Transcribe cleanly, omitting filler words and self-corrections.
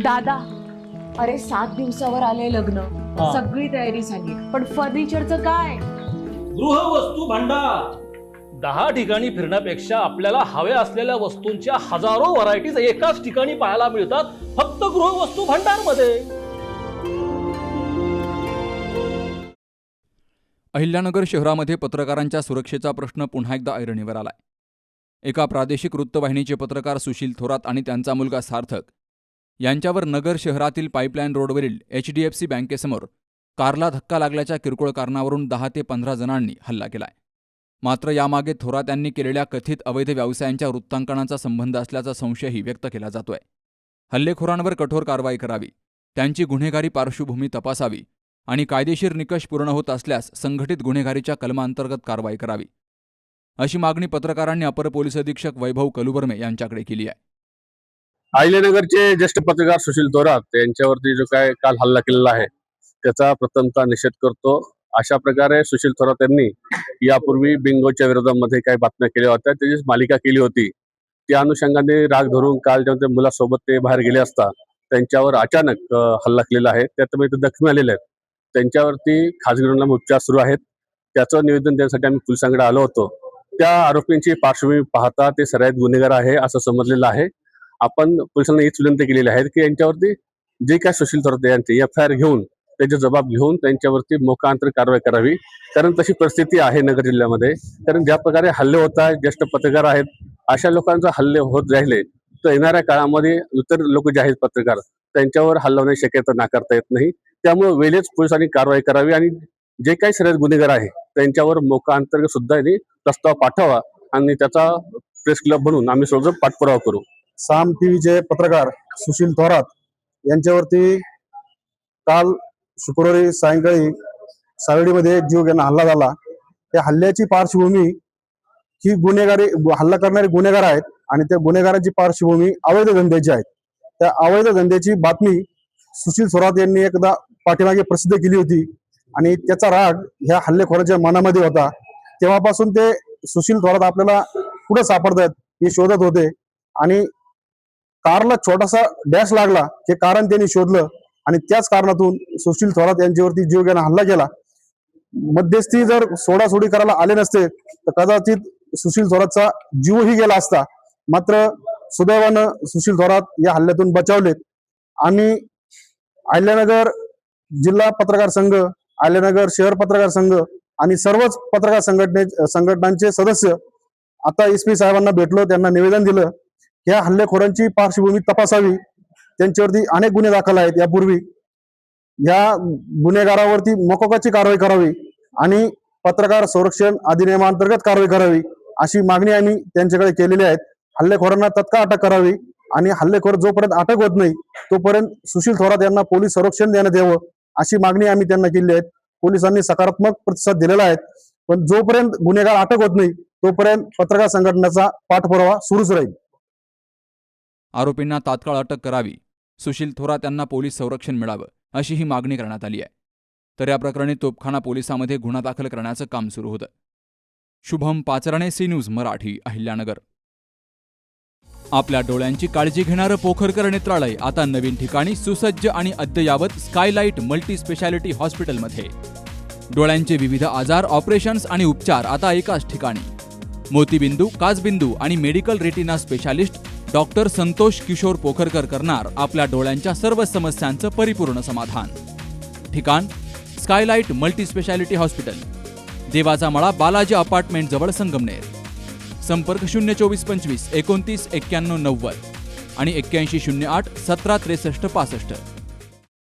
दादा, अरे 7 दिवसावर आले लग्न, सगळी तयारी झाली, पण फर्निचरचं काय? गृहवस्तू भांडार 10 ठिकाणी फिरण्यापेक्षा आपल्याला हव्या असलेल्या वस्तूंच्या हजारो व्हरायटीज एकाच ठिकाणी पाहायला मिळतात, फक्त गृहवस्तू भांडार मध्ये. अहिल्यानगर शहरामध्ये पत्रकारांच्या सुरक्षेचा प्रश्न पुन्हा एकदा ऐरणीवर आलाय. एका प्रादेशिक वृत्तवाहिनीचे पत्रकार सुशील थोरात आणि त्यांचा मुलगा सार्थक यांच्यावर नगर शहरातील पाईपलाईन रोडवरील HDFC बँकेसमोर कारला धक्का लागल्याच्या किरकोळ कारणावरून 10 ते 15 जणांनी हल्ला केलाय. मात्र यामागे थोरात यांनी केलेल्या कथित अवैध व्यवसायांच्या वृत्तांकनाचा संबंध असल्याचा संशयही व्यक्त केला जातोय. हल्लेखोरांवर कठोर कारवाई करावी, त्यांची गुन्हेगारी पार्श्वभूमी तपासावी आणि कायदेशीर निकष पूर्ण होत असल्यास संघटित गुन्हेगारीच्या कलमांतर्गत कारवाई करावी, अशी मागणी पत्रकारांनी अपर पोलीस अधीक्षक वैभव कलुबर्मे यांच्याकडे केली आहे. अहिल्यानगरचे ज्येष्ठ पत्रकार सुशील थोरात यांच्यावरती जो काय काल हल्ला केलेला आहे त्याचा प्रथमतः निषेध करतो. अशा प्रकारे सुशील थोरात यांनी यापूर्वी बिंगोच्या विरोधामध्ये काही बातम्या केल्या होत्या, त्याची मालिका केली होती. त्या अनुषंगाने राग धरून काल जेव्हा त्या मुलासोबत ते बाहेर गेले असता त्यांच्यावर अचानक हल्ला केलेला आहे. त्यामुळे ते जखमी आलेले आहेत. त्यांच्यावरती खासगी रुग्णालयात उपचार सुरू आहेत. त्याचं निवेदन देण्यासाठी आम्ही पोलिसांकडे आलो होतो. त्या आरोपींची पार्श्वभूमी पाहता ते सराईत गुन्हेगार आहे असं समजलेलं आहे. आपण पोलिसांना हीच विनंती केलेली आहे की यांच्यावरती जे काय सुशील थोरात यांचे FIR घेऊन त्याचे जबाब घेऊन त्यांच्यावरती मोकांतर कारवाई करावी. कारण तशी परिस्थिती आहे नगर जिल्ह्यामध्ये. कारण ज्या प्रकारे हल्ले होत आहेत, ज्येष्ठ पत्रकार आहेत, अशा लोकांचा हल्ले होत राहिले तर येणाऱ्या काळामध्ये इतर लोक जे आहेत पत्रकार त्यांच्यावर हल्ला होण्याची शक्यता नाकारता येत नाही. त्यामुळे वेळेच पोलिसांनी कारवाई करावी आणि जे काही सराईत गुन्हेगार आहे त्यांच्यावर मोका अंतर्गत सुद्धा प्रस्ताव पाठवा आणि त्याचा प्रेस क्लब म्हणून आम्ही सर्व पाठपुरावा करू. साम टीव्हीचे पत्रकार सुशील थोरात यांच्यावरती काल शुक्रवारी सायंकाळी सावेडीमध्ये जीवघेणा हल्ला झाला. त्या हल्ल्याची पार्श्वभूमी ही हल्ला करणारे गुन्हेगार आहेत आणि त्या गुन्हेगारांची पार्श्वभूमी अवैध धंद्याची आहे. त्या अवैध धंद्याची बातमी सुशील थोरात यांनी एकदा पाठीमागे प्रसिद्ध केली होती आणि त्याचा राग ह्या हल्लेखोरांच्या मनामध्ये होता. तेव्हापासून ते सुशील थोरात आपल्याला कुठं सापडतात हे शोधत होते आणि कारला छोटासा डॅश लागला हे कारण त्यांनी शोधलं आणि त्याच कारणातून सुशील थोरात यांच्यावरती जीवघेणा हल्ला केला. मध्यस्थी जर सोडासोडी करायला आले नसते तर कदाचित सुशील थोरातचा जीवही गेला असता. मात्र सुदैवानं सुशील थोरात या हल्ल्यातून बचावलेत. आम्ही अहिल्यानगर जिल्हा पत्रकार संघ, अहिल्यानगर शहर पत्रकार संघ आणि सर्वच पत्रकार संघटनांचे सदस्य आता SP साहेबांना भेटलो, त्यांना निवेदन दिलं. या हल्लेखोरांची पार्श्वभूमी तपासावी, त्यांच्यावरती अनेक गुन्हे दाखल आहेत यापूर्वी, या गुन्हेगारावरती मोकोकाची कारवाई करावी आणि पत्रकार संरक्षण अधिनियमांतर्गत कारवाई करावी अशी मागणी आम्ही त्यांच्याकडे केलेली आहे. हल्लेखोरांना तत्काळ अटक करावी आणि हल्लेखोर जोपर्यंत अटक होत नाही तोपर्यंत सुशील थोरात यांना पोलीस संरक्षण देण्यात यावं अशी मागणी आम्ही त्यांना केली आहे. पोलिसांनी सकारात्मक प्रतिसाद दिलेला आहे, पण जोपर्यंत गुन्हेगार अटक होत नाही तोपर्यंत पत्रकार संघटनेचा पाठपुरावा सुरूच राहील. आरोपींना तात्काळ अटक करावी, सुशील थोरात यांना पोलीस संरक्षण मिळावं अशी ही मागणी करण्यात आली आहे. तर या प्रकरणी तोपखाना पोलिसांमध्ये गुन्हा दाखल करण्याचं काम सुरू होतं. Shubham Pachrane, C news Marathi, Ahilyanagar. आपल्या डोळ्यांची काळजी घेणारं पोखरकर नेत्रालय आता नवीन ठिकाणी सुसज्ज आणि अद्ययावत स्कायलाइट मल्टी स्पेशालिटी हॉस्पिटलमध्ये. डोळ्यांचे विविध आजार, ऑपरेशन्स आणि उपचार आता एकाच ठिकाणी. मोतीबिंदू, काचबिंदू आणि medical retina specialist doctor Santosh Kishor Pokharkar करणार आपल्या डोळ्यांच्या सर्व समस्यांचं परिपूर्ण समाधान. ठिकाण स्कायलाइट मल्टी स्पेशालिटी हॉस्पिटल, देवाचा मळा, बालाजी अपार्टमेंट जवळ, संगमनेर. संपर्क 02425 29 91 90 आणि 8108 17 63 65.